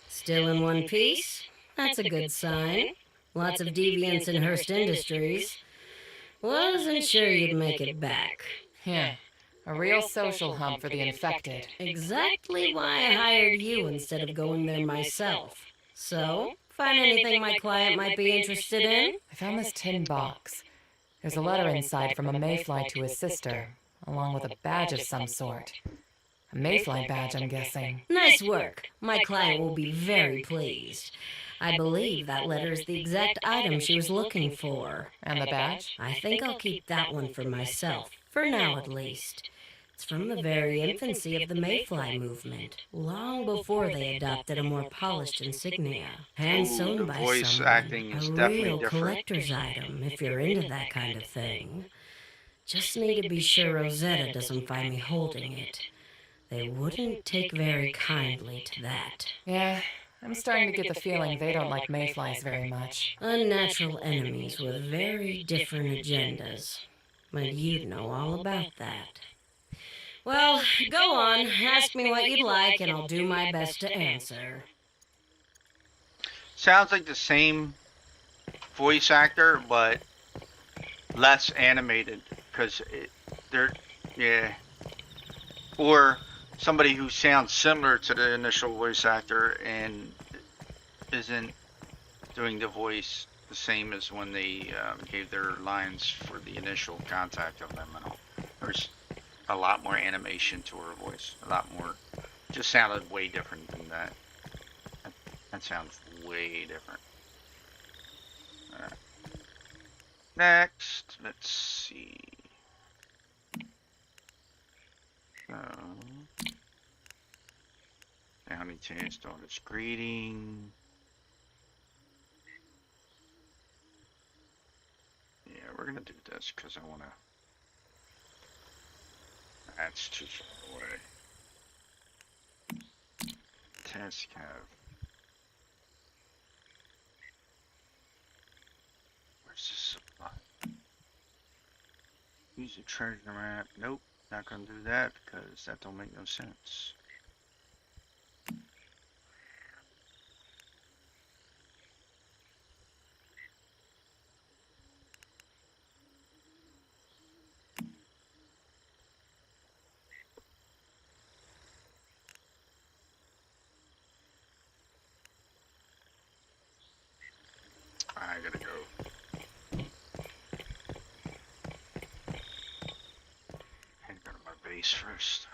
Still in one piece? That's a good sign. Lots of deviants in Hearst Industries. Wasn't sure you'd make it back. Yeah, a real social hub for the infected. Exactly why I hired you instead of going there myself. So, find anything my client might be interested in? I found this tin box. There's a letter inside from a mayfly to his sister, along with a badge of some sort. A mayfly badge, I'm guessing. Nice work. My client will be very pleased. I believe that letter is the exact item she was looking for. And the badge? I think I'll keep that one for myself, for now at least. It's from the very infancy of the Mayfly movement, long before they adopted a more polished insignia. Hand sewn the by voice someone, acting is a definitely real different. collector's item if you're into that kind of thing. Just need to be sure Rosetta doesn't find me holding it. They wouldn't take very kindly to that. Yeah, I'm starting to get the feeling they don't like mayflies very much. Unnatural enemies with very different agendas. But you'd know all about that. Well, go on, ask me what you'd like, and I'll do my best to answer. Sounds like the same voice actor, but less animated, because they're, yeah. Or somebody who sounds similar to the initial voice actor and isn't doing the voice the same as when they gave their lines for the initial contact of them and all. There's a lot more animation to her voice. A lot more. Just sounded way different than that. That sounds way different. Alright. Next, let's see. Bounty changed daughter's greeting. Yeah, we're gonna do this because I wanna. That's too far away. Task have. Where's the supply? Use the treasure map. Nope, not gonna do that because that don't make no sense. I gotta go. I gotta go to my base first.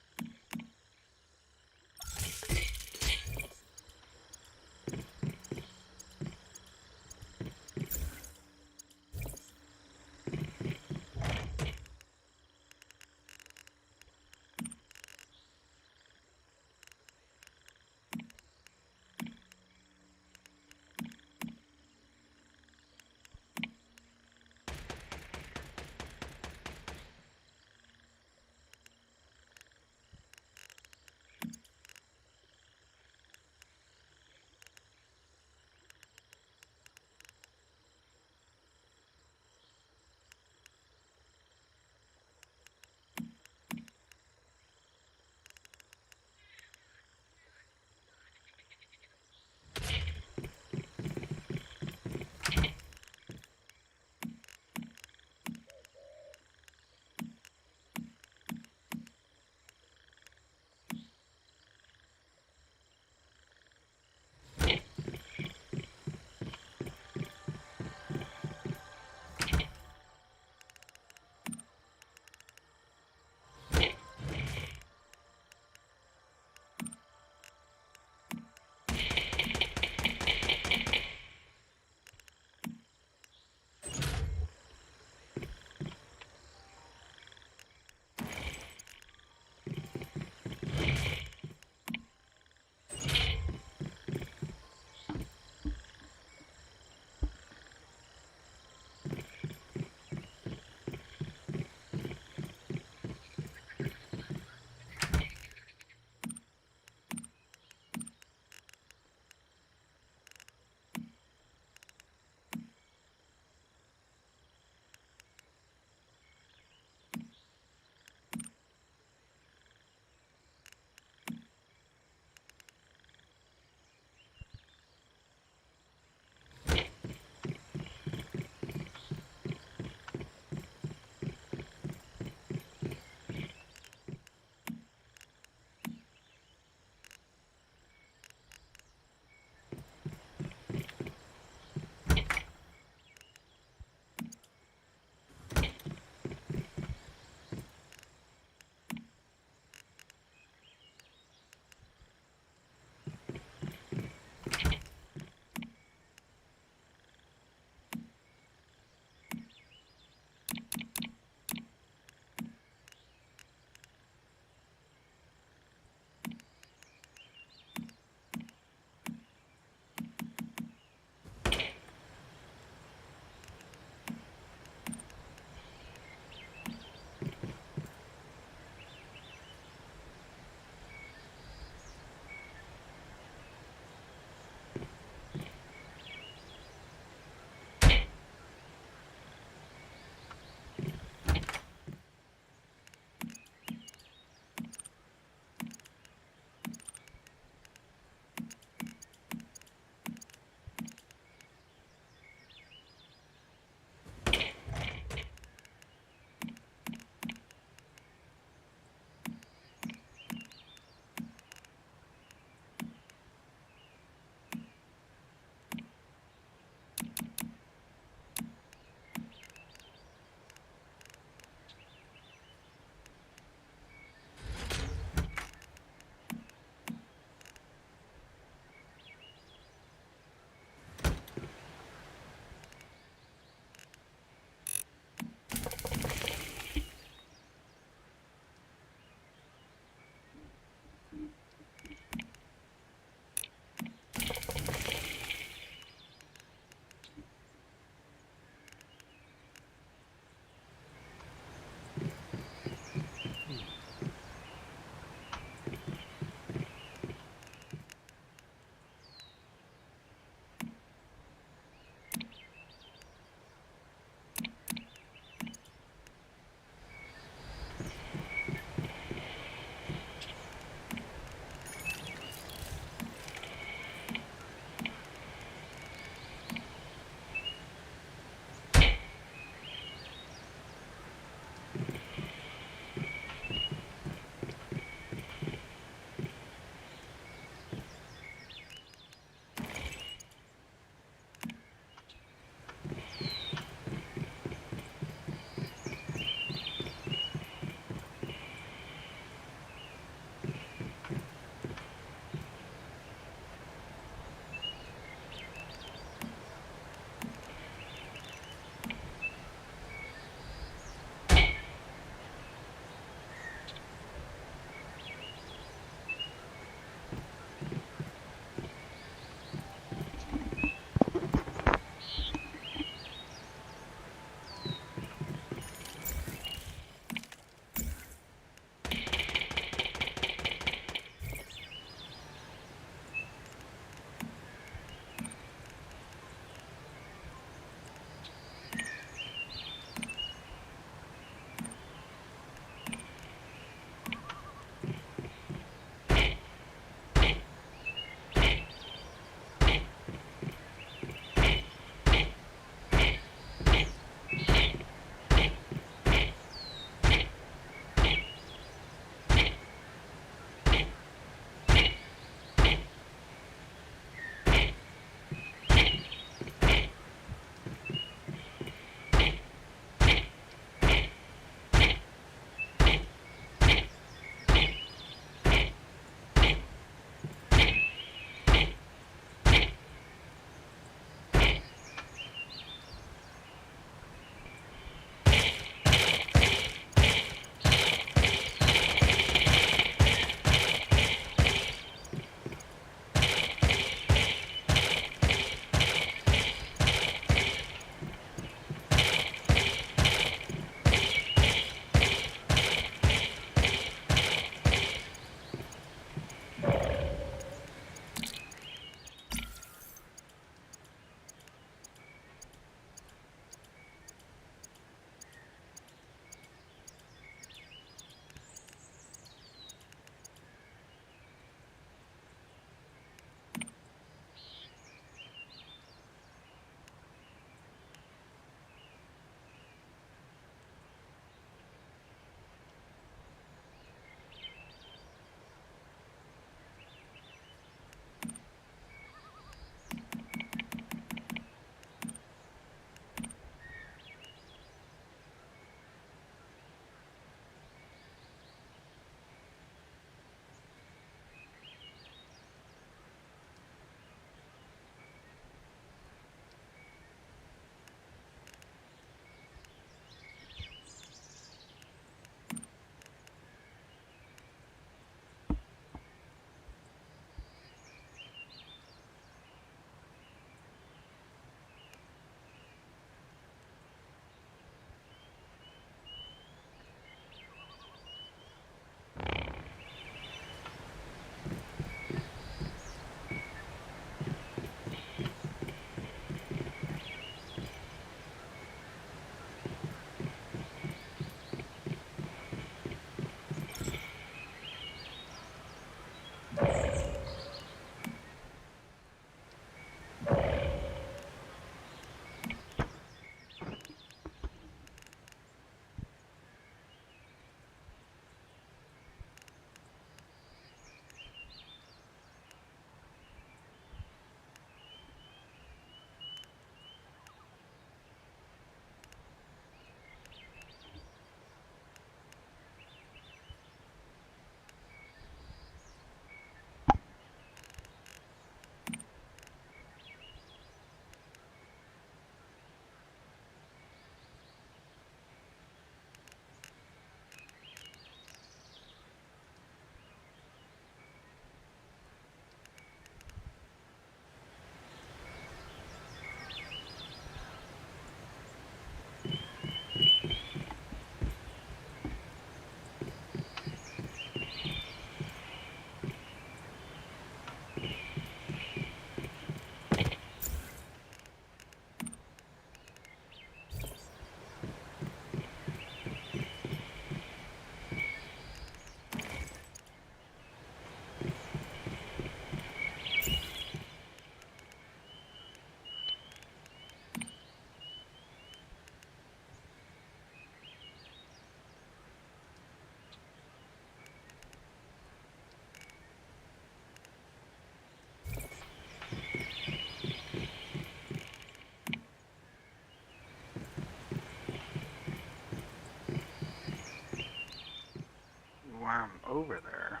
while I'm over there,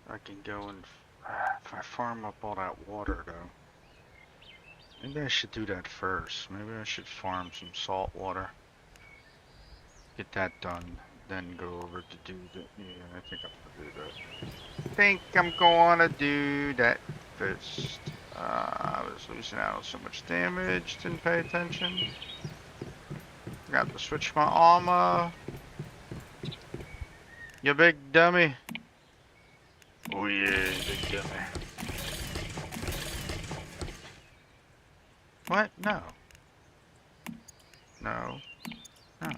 I can go and if I farm up all that water though. Maybe I should do that first. Maybe I should farm some salt water. Get that done, then go over to do the. Yeah, I think I'm gonna do that. I think I'm gonna do that first. I was losing out on so much damage. Didn't pay attention. Got to switch my armor. You big dummy. Oh yeah, big dummy. What? No. No. No.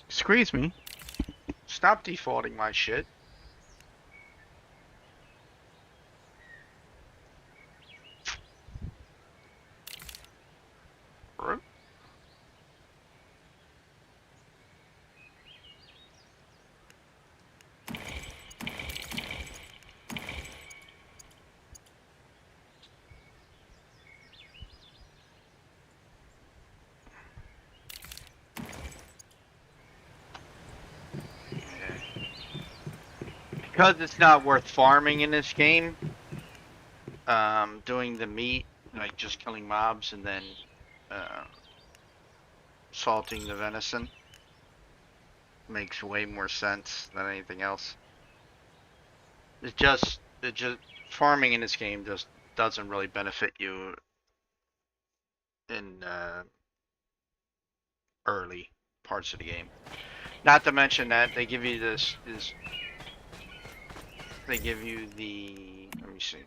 Excuse me. Stop defaulting my shit. Right. Because it's not worth farming in this game, doing the meat, like just killing mobs and then salting the venison makes way more sense than anything else. It just farming in this game just doesn't really benefit you in early parts of the game. Not to mention that they give you they give you the, let me see.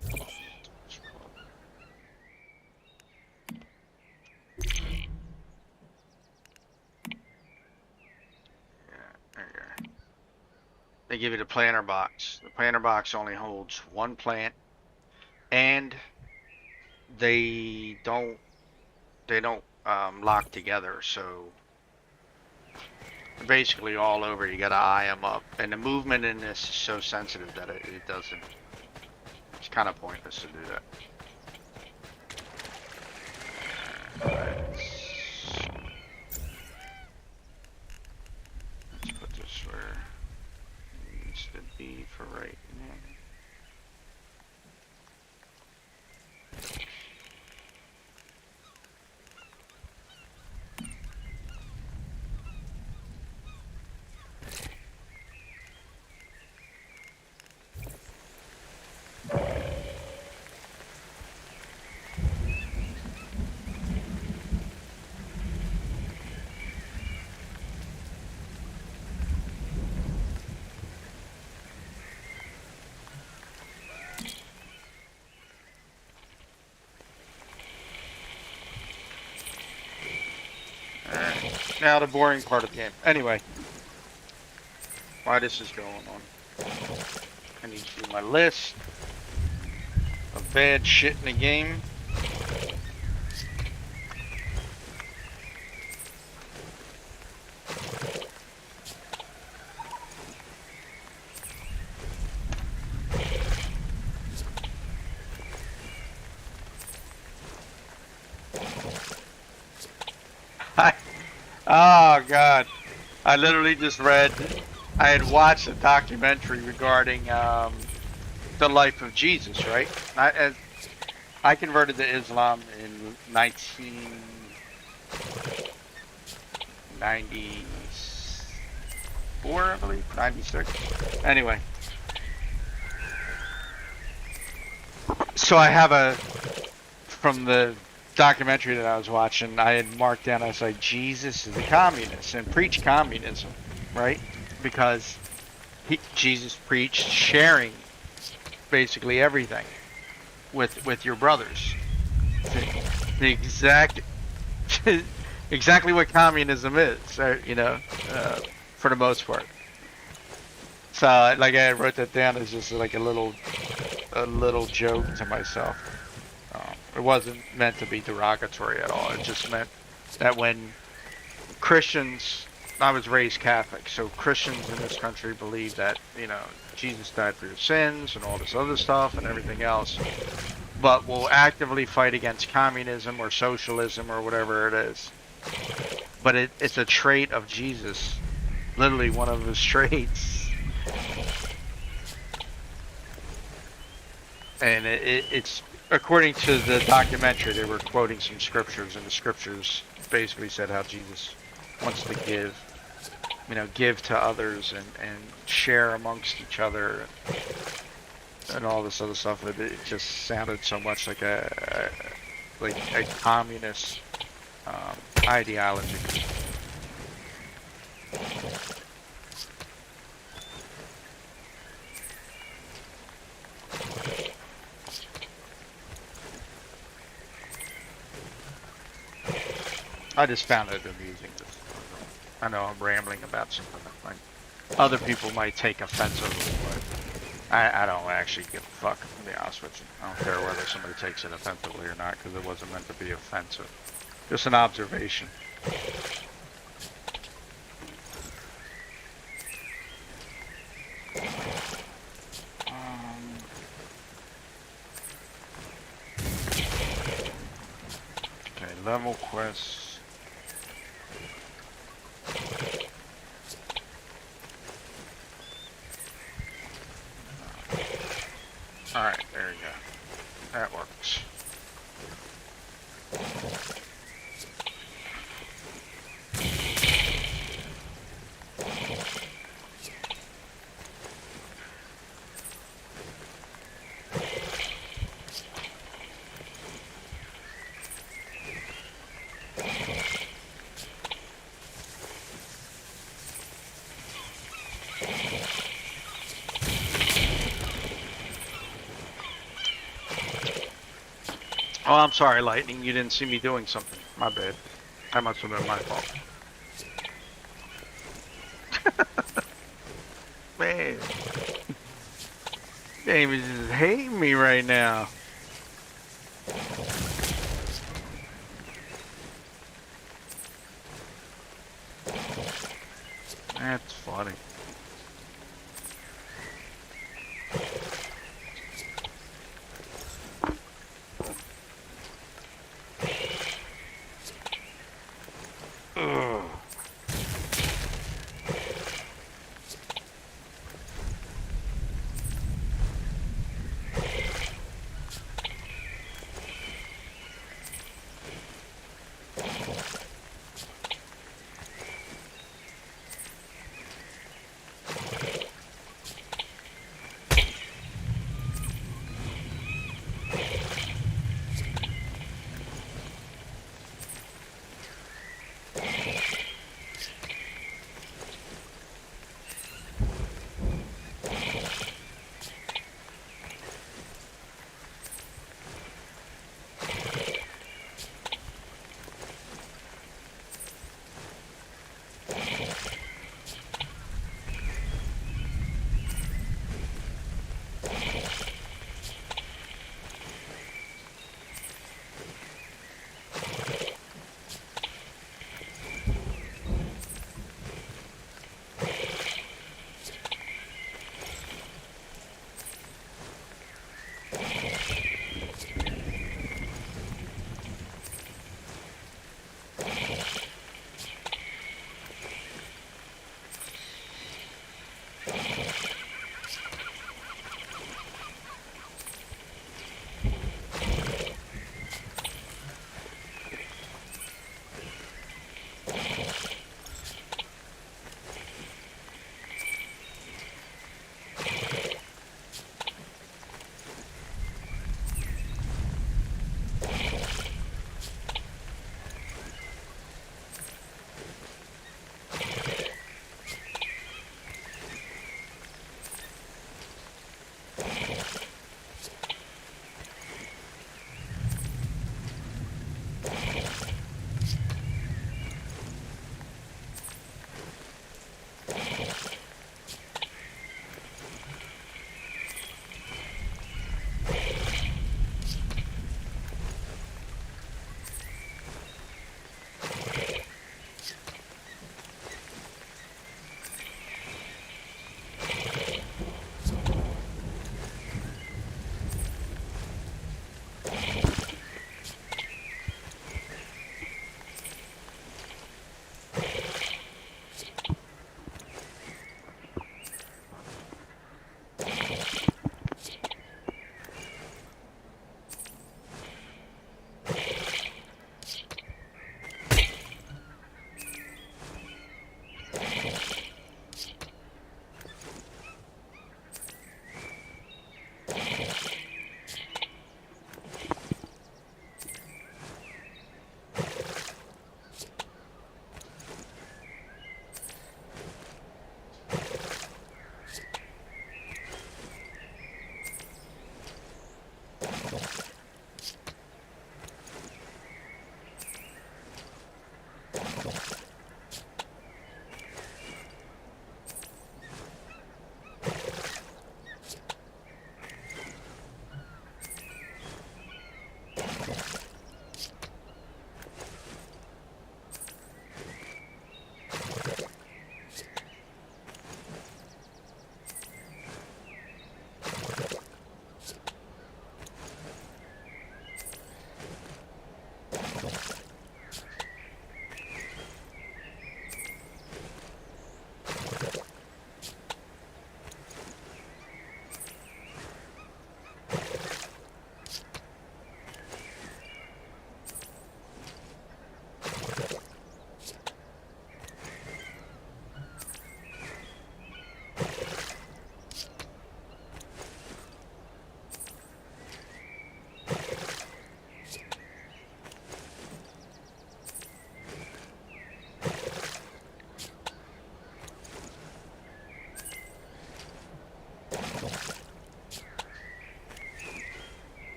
They give you the planter box. The planter box only holds one plant, and they don't lock together. So basically all over. You gotta eye them up, and the movement in this is so sensitive that it doesn't. It's kind of pointless to do that. Let's put this where it needs to be for right now. Now the boring part of the game. Anyway, why this is going on? I need to do my list of bad shit in the game. Oh God, I literally just read, I had watched a documentary regarding the life of Jesus, right? I converted to Islam in 1994, I believe, 96. Anyway. So I have from the documentary that I was watching, I had marked down, I was like, Jesus is a communist and preached communism, right? Because Jesus preached sharing basically everything with your brothers. The exactly what communism is, you know, for the most part. So like I wrote that down as just like a little joke to myself. It wasn't meant to be derogatory at all. It just meant that when Christians, I was raised Catholic, so Christians in this country believe that, you know, Jesus died for your sins and all this other stuff and everything else. but will actively fight against communism or socialism or whatever it is. But it's a trait of Jesus. Literally one of his traits. And it's, according to the documentary, they were quoting some scriptures, and the scriptures basically said how Jesus wants to give, give to others and share amongst each other and all this other stuff. It just sounded so much like a communist ideology. I just found it amusing. I know I'm rambling about something that other people might take offensively, but I don't actually give a fuck, to be honest with you. I don't care whether somebody takes it offensively or not, because it wasn't meant to be offensive. Just an observation. Okay, level quests. Alright, there you go. That works. Oh, I'm sorry, Lightning. You didn't see me doing something. My bad. That must have been my fault. Man. Game is just hating me right now. That's funny. Ugh.